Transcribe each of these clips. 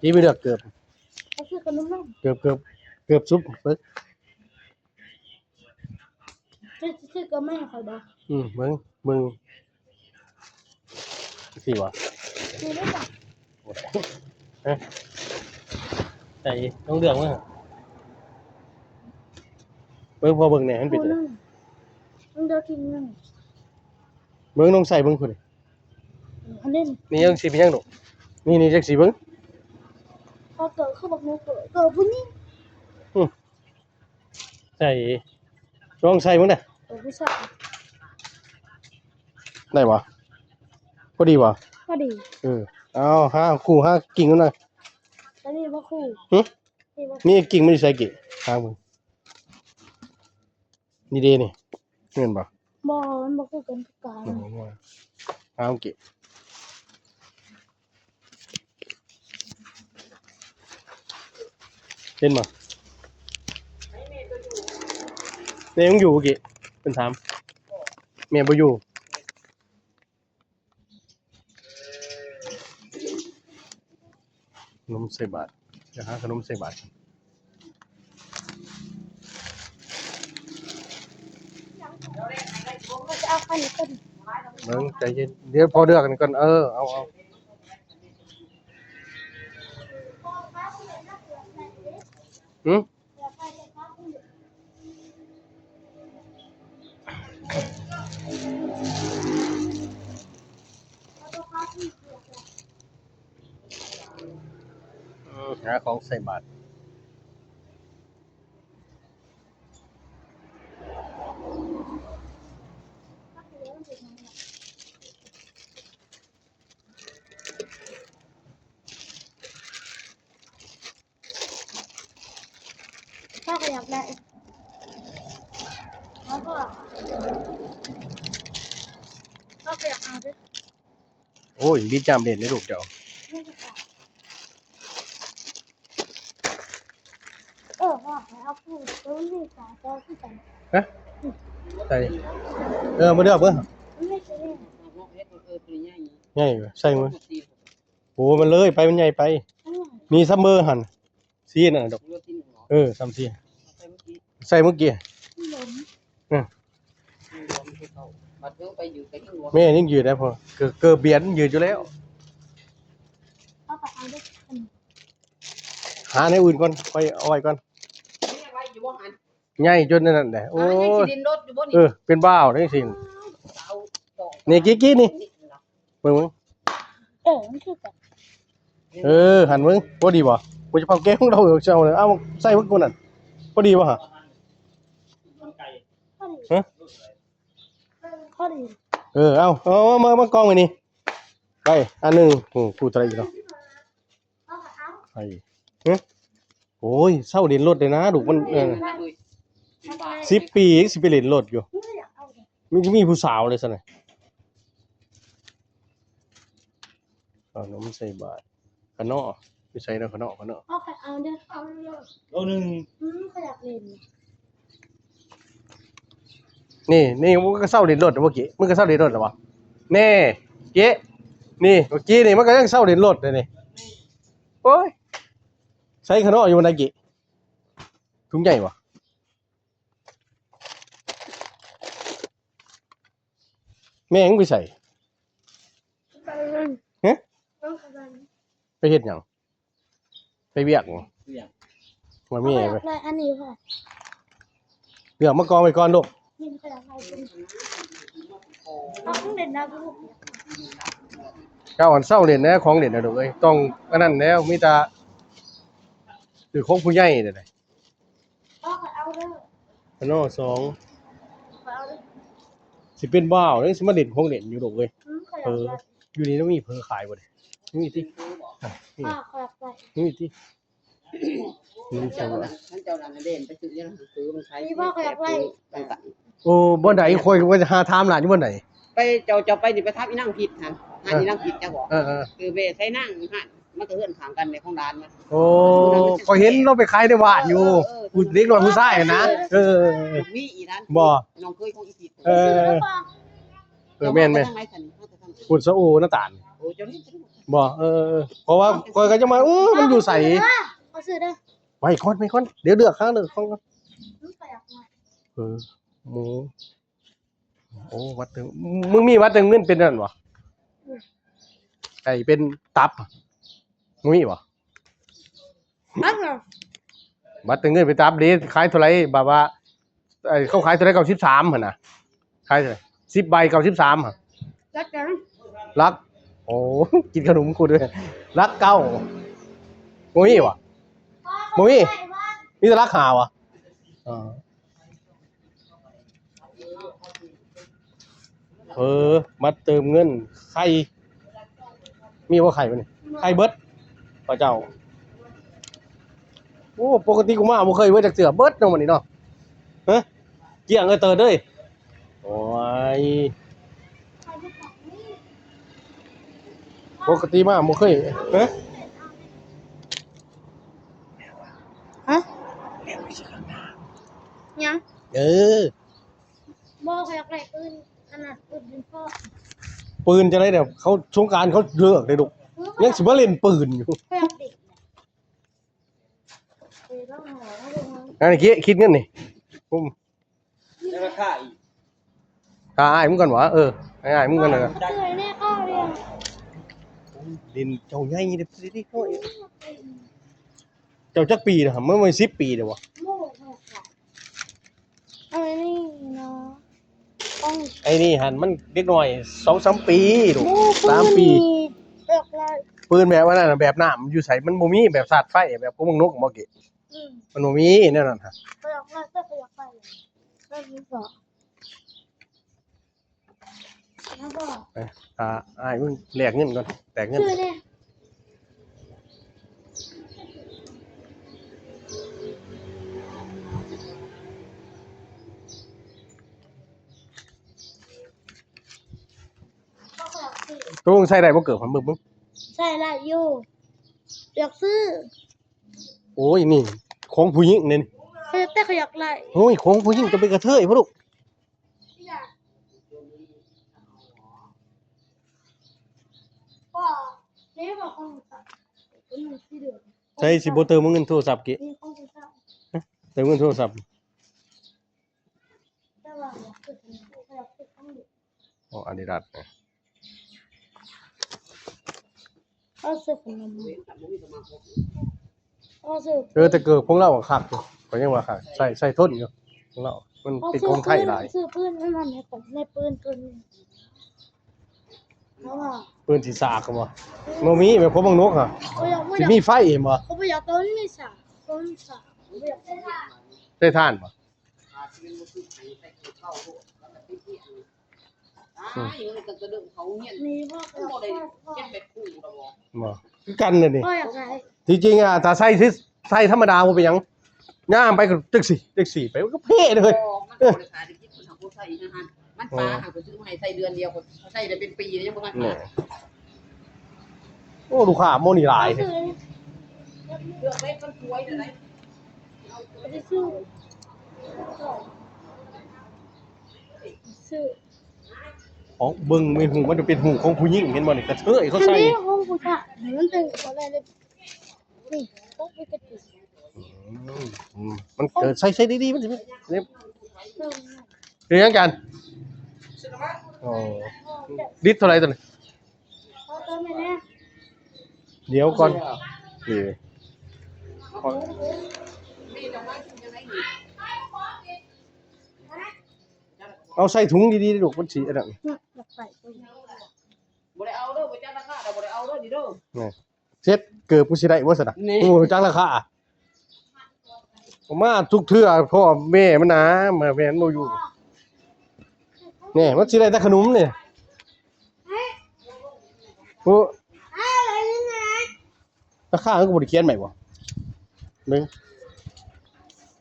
จีไปเลือกเกือบเขาชื่อขนมน้ำเกือบซุปเบิ้งชื่อก็ไม่เขาบอกเบิ้งสิวะชื่อได้ปะใจต้องเลือกมั้งเบิ้งพอเบิ้งเนี่ยมันเป็นอะไรต้องเดินกินนึงเบิ้งต้องใส่เบิ้งคนอันนี้นี่ยังสีเป็นยังดอกนี่จักสีเบิ้งพอเกิดเขาบอกหนูเกิดพวกนี้ใส่ลองใส่เบิ้งน่ะผู้ชายได้ปะพอดีปะพอดีเอาคู่ห้ากิ่งกันหน่อยแล้วนี่ว่าคู่นี่กิ่งไม่ได้ใส่กิ่งทางมึงนี่เดนี่เงินปะมันบอกคู่กันทุกการเอากิ่งเล่นมาเมย์ยังอยู่กี่เป็นถามเมย์บ่อยู่ขนมใส่บาตรจะหาขนมใส่บาตรจะเอาคันกันมึงใจเย็นเดี๋ยวพอเลือกกันก่อนเอาหาของใส่บาตรพ่อก็อยากได้แล้วก็อยากเอาด้วยโอ้ยดีจามเด่นในลูกเจ้าว่าเอาคู่ตัวนี้สายตัวที่กันใส่มาเลือกเบิ่งไม่ใช่ใหญ่ใส่มั้ยโอ้มันเลยไปมันใหญ่ไปมีซัมเมอร์หั่นซีน่ะดอกซัมซีใส่เมื่อกี้แม่ยังยืดได้พอเกิดเบียนยืดอยู่แล้วหาในอื่นก่อนไปเอาไว้ก่อนใหญ่จนนั่นแหละโอ้เป็นบ้าวนี่สินี่กี้นี่มึงมันคือกันหันมึงพอดีบ่กูจะเผาแก้ของเราเจ้าเลยเอาใส่มึงกูนั่นพอดีบ่ฮะพอดีเอามากองไว้นี่ไปอันนึงกูตะอีกเนาะไปโอ้ยเศร้าเล่นรถเลยนะดูมัน10 ปีสิไปเล่นรถอยู่มีผู้สาวเลยซะหน่อยน้ำใส่บาตรขนอไม่ใส่แล้วขนอเอาเด้อเอาหนึ่งเขาอยากเล่นนี่มึงก็เศร้าเล่นรถเมื่อกี้มึงก็เศร้าเล่นรถหรอวะแน่เก๊นี่เมื่อกี้นี่มันก็ยังเศร้าเล่นรถเลยนี่โอ้ยใส่ขนออยู่บนไหนกี้ถุงใหญ่วะแม่งไปใส่ไปเฮ็ดหยังไปเวียกมามีไปอันนี้ค่ะเดี๋ยวมากองไปก่อนลูกต้องเล่นนะลูกก้าวอันเศร้าเล่นนะของเล่นนะลูกเอ้ยต้องอันนั้นแล้วมีแต่หรือของผู้ใหญ่เด้อเอาเด้อขนอ2สิเป็นบ้าวนี่สิมาเล่นของเล่นอยู่ลูกเอ้ยอยู่นี่ต้องมีเพอขายบ่เด้นี่ตินี่ตินี่ใช่บ่มันเจ้าหลานเด่นไปซื้อยังซื้อมันใช้นี่พ่อก็อยากไล่โอ้บ่ได้ค่อยว่าจะหาถามหลานอยู่บ่ได้ไปเจ้าไปนี่ไปทับอีนางผิดหั่นอีนางผิดจังบ่คือเวใช้นางหั่นมันก็เฮือนข้างกันในของร้านมันโอ้ก็เห็นเราไปขายในบ้านอยู่ผู้เล็กน้อยผู้ชายนะมีอีนั้นบ่น้องเคยของอีผิดแม่นๆพูดซะโอ้หน้าตาลโอ้เจ้านี่ บ่เพราะว่าคอยก็จะมามันอยู่ใส่ เอาซื้อเด้อ ไว้ก่อนเดี๋ยวเลือกข้างหนึ่งของก่อน มึงไปอยากมา หมูโอ้วัดถึงมึงมีวัดถึงเงินเป็นนั่นบ่ไอ้เป็นตับมึงมีบ่ อันน่ะ วัดถึงเงินเป็นตับเด้ขายเท่าไหร่แบบว่าไอ้เขาขายเท่าไหร่93หั่นน่ะขายเท่าไหร่10ใบ93หั่น รักกัน รักโอ้กินขนมกูด้วยรักเก้ามึงมีบ่มึงมีแต่รักหาวะมาเติมเงินไข่มีว่าไข่ปะเนี่ยไข่เบิดพระเจ้าโอ้ปกติกูมาบ่เคยเว้ยจากเสือเบิดเนาะวันนี้เนาะฮะเกี่ยงเตอเด้ยโอ้ยปกติมาบ่เคยฮะ ฮะยัง เออ บ่เขาอยากได้ปืนขนาดปืนเป็นพ่อ ปืนจะได้เนี่ยเขาสงกรานต์เขาเลิกเลยลูกยังสิมาเล่นปืนอยู่ เขาอยากเด็กต้องหาแล้วดูมัน อันนี้คิดเงินนี่ปุ้ม แล้วราคาอีก อ้ายมึงก่อนวะอ้ายมึงก่อนเลย เจอแน่ก็เรียน ดินเจ้าใหญ่เด้อดิเจ้าจักปีนะครับเมื่อวัน10 ปีเด้อวะ โม่ค่ะอะไรนี่เนาะต้อง ไอ้นี่หันมันเด็กน้อย2-3 ปีลูก โม่ 3 ปี เลือกเลย ปืนแบบว่านั่นน่ะแบบน้ำอยู่ใส่มันบ่มีแบบสาดไฟแบบพวกมึงนกบ่เกะมันบ่มีแน่นอนฮะ เขาอยากได้ก็เขาอยากไปก็รู้สึกแล้วก็ อ้ายมึงแลกเงินก่อนแลกเงิน ชื่อเนี่ยก็อยากซื้อ ตัวมึงใส่ได้บ่เกิดความมึง ใช่ละอยู่อยากซื้อ โอ้ยนี่ของผู้หญิงนี่ แต่เขาอยากไล่ โอ้ยของผู้หญิงจะเป็นกระเทยพ่อลูก ก็เนี่ยบอกของสัตว์เป็นมือที่เดือด ใช่สิบ่เติมเงินโทรศัพท์เกะ นี่ของสัตว์ เติมเงินโทรศัพท์ แต่ว่าอยากซื้ออยากซื้อของเด็ก อ๋ออาดิดาส เอาซื้อขนมเอาซื้อ แต่เกิดพวกเราอะคักอยู่ก็ยังว่าคักใส่ทนอยู่พวกเรามันเป็นของไทยหลาย ซื้อปืนให้มันเนี่ยก่อนในปืนตัวนี้แล้วว่า ปืนสิสากก็บ่บ่มีแบบพวกบังนกอ่ะ เขาอยากไม่ สิ อยาก มีไฟเองบ่ เขาไม่อยากต้นไม่สาต้นสาเขาไม่อยากต้น ได้ท่านบ่ มันก็เดิมเขาเงียบ มีพ่อ เขาบ่ได้เก็บแบบคู่ดอก บ่คือกันน่ะนี่ พ่ออยากได้ จริงๆอ่ะถ้าใส่ธรรมดาบ่เป็นหยังย่ามไปก็ตึกสิไปก็เพ่เลย มันบ่ได้ขายได้กินคนทางผู้ใส่นะฮะมันฟ้าหาก็ซื้อมาให้ใส่เดือนเดียวก็ใส่ได้เป็นปียังบ่ทัน นี่ ขาย โอ้ลูกค้าโมนี่หลาย ซื้อ เลือกไว้คนสวยเด้อไหน ไม่ได้ซื้อซื้อ ของเบิ่งเป็นหูมันจะเป็นหูของผู้หญิงเห็นบ่นี่กระเทยเขา อัน ใส่ นี้ห้องผู้ชายมันเป็นอะไรเลยนี่ต้องไปกระติก มันเกิดใส่ดีๆมันสิเนี่ยคือยังกันโอ้ดิดเท่าไหร่ตัวนี้ เขาต้นไหนเนี่ย เดี๋ยวก่อนนี่เอาใส่ถุงดีๆลูกมันสิอันนั้น อยากใส่ตัวนี้ บ่ได้เอาเด้อบ่จักราคาบ่ได้เอาเด้อนี่เด้อ นี่เซ็ตเกิดกูสิได้บ่ซั่นน่ะ นี่ โอ้จังราคาผมมาทุกเทื่อพ่อแม่มันนะมาแม่นบ่อยู่นี่มันสิได้แต่ขนมนี่โอ้ อะไรนี่นะ ราคามันก็บ่ได้เขียนใหม่บ่เบิ่ง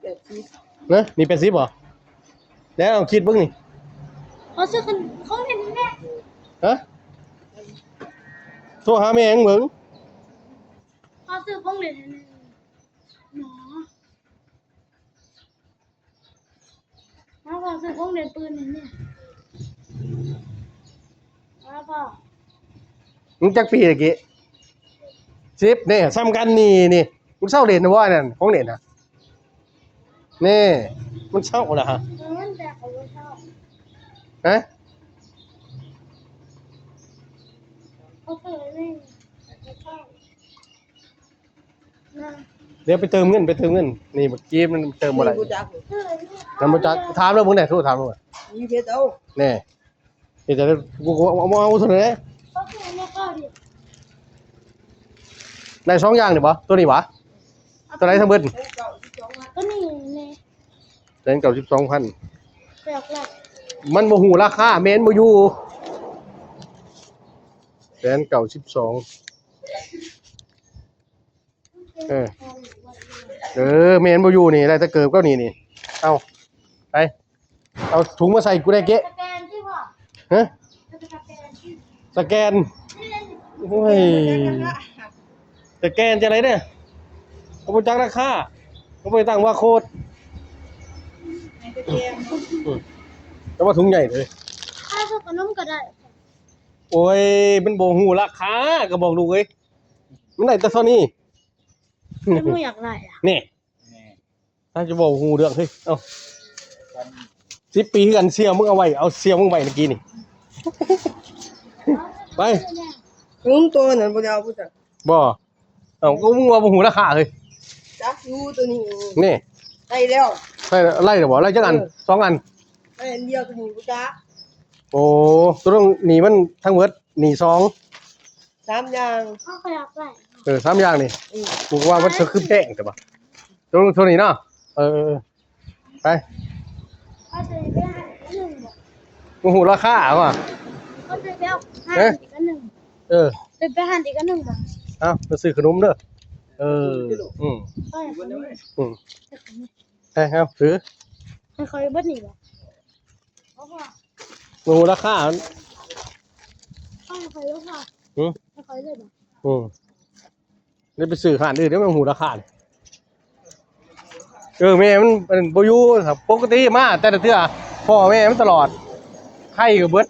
เดี๋ยวสิ นะนี่80บ่แล้วเอาคิดเบิ่งนี่ เขาซื้อคนเขาเห็นแม่ ฮะโทรหาแม่งเบิ่ง เขาซื้อของเล่นหมอแล้วก็ซื้อของเล่นปืนเนี่ยแล้วก็ มึงจักปีตะกี้ 10นี่ซ้ำกันนี่มึงเศร้าเด่นนะว่านั่นของเด่นน่ะนี่มันเศร้าล่ะฮะ มันแต่เขาไม่ชอบ ฮะ เขาเปิดไม่ไม่ชอบนะ เดี๋ยวไปเติมเงินนี่เมื่อกี้มันเติมบ่ได้ กูจัก เปิดไม่ นำบ่จักถามแล้วมึงได้โทรถามแล้ว มีเพชรเอา แน่เดี๋ยวจะกูเอาเท่าไหร่ เขาเปิดไม่เข้าดิ ได้2อย่างนี่บ่ตัวนี้บ่ตัวไหนทั้งเบิด ก็นี่เนี่ย แสน92,000 แปลกแหละ มันบ่ฮู้ราคาแม่นบ่อยู่แสน92แม่นบ่อยู่นี่ได้แต่เกิบก็นี่เอาไปเอาถุงมาใส่กูได้เก๊ะ สแกนที่ว่า ฮะ สแกนที่ สแกนโอ้ยสแกนจะไหนเนี่ยเขาบ่จักราคาเขาบ่ได้ตั้งว่าโคตรแต่ว่าถุงใหญ่เลย ถ้าชอบขนมก็ได้ โอ้ยมันบ่ฮู้ราคาก็บอกลูกเอ้ยมันได้แต่เท่านี้ ไม่มูอยากได้อ่ะ นี่ถ้าจะบอกฮู้เรื่องเฮ้ยเอ้า10 ปีคือกันเสี่ยวมึงเอาไว้เอาเสี่ยวมึงไว้เมื่อกี้นี่ไป ตัวนั้นบ่ได้เอากูจัก บ่เอ้าก็มึงว่าบ่ฮู้ราคาเฮ้ย จักอยู่ตัวนี้ นี่ ได้แล้ว ไล่เด้อบ่ไล่จักอัน2อัน ได้อันเดียวตัวนี้กูจัก โอ้ตัวต้องหนีมันทั้งหมดหนี2 3อย่าง เขาขยับได้ 3อย่างนี่กูว่ามันจะคือแพงแต่บ่ตัวนี้เนาะไป เขาจะไปหาอีกหนึ่งบอก บ่ฮู้ราคาว่ะ เขาจะไปเอาหันอีกหนึ่ง ไปหันอีกหนึ่งบอก เอ้าไปซื้อขนมเด้ออืม เขาอยากขนม เอาถือ ให้เขาเบิ้ลหนีบอกเขาบอก บ่ฮู้ราคา เขาให้เขาเยอะค่ะ อืม ให้เขาเลยบอก ได้ไปซื้อหานอื่นเดี๋ยวมันฮู้ราคาแม่มันบ่อยู่ครับปกติมาแต่ละเทื่อพ่อแม่มันตลอดไข่ก็เบิด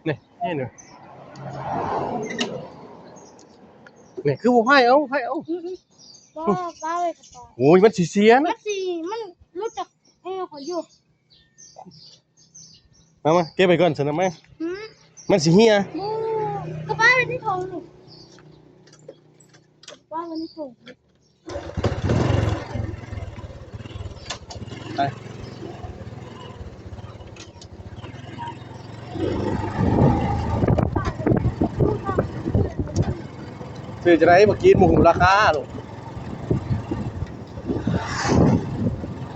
นี่นี่คือบ่ไผเอา ป้าไปกับป้า โอ้ยมันสิเสีย มั นะ นสิมันรู้จักให้เขาอยู่ มาเก็บไปก่อนซั่นนะแม่ หืม มันสิเหีย บูก็ป้าไปที่ทงนี่ป้าไปที่ทง ไปซื้อจะได้บ่กินบ่ฮู้ราคาลูก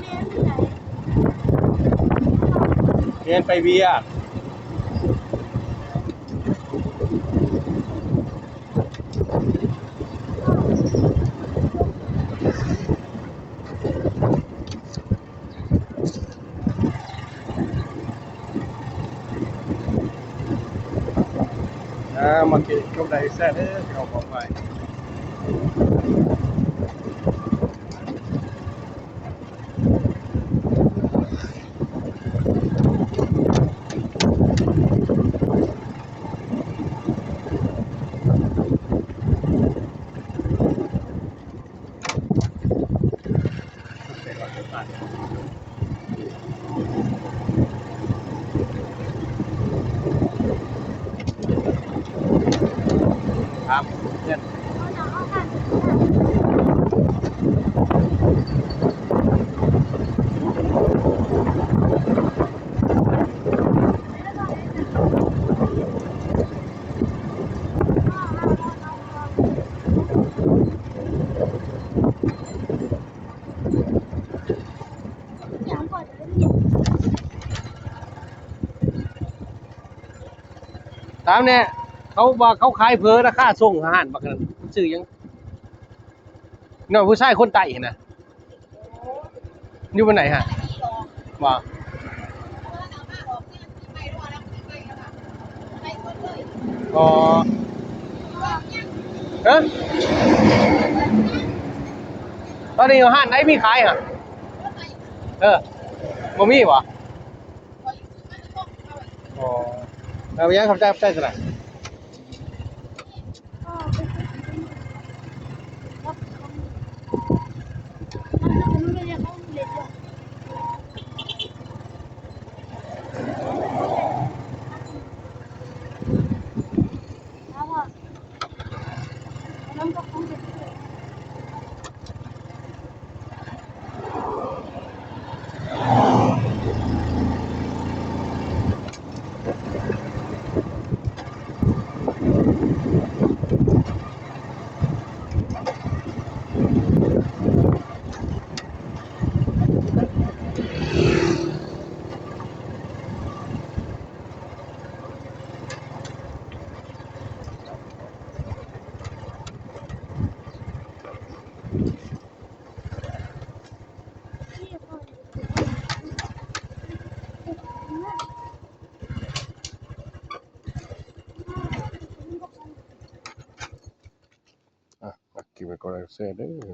เรียนที่ไหน เรียนไปเวียมากินกบไดแซ่บเอาของไปครับเนี่ย เขาอยากเอาหัน อย่างก่อนจะได้เห็น ถามเนี่ยเขาว่าเขาขายเพอราคาส่งอาหารบักนั้นซื้อยังน้องผู้ชายคนไต่น่ะอยู่วันไหนฮะว่าอ๋อเอ๊ะตอนนี้อาหารไหนมีขายฮะบ่มีวะอ๋อเอาไปยังครับใจเท่าไหร่ ก็เป็น กินไปก่อนแซ่เด้อ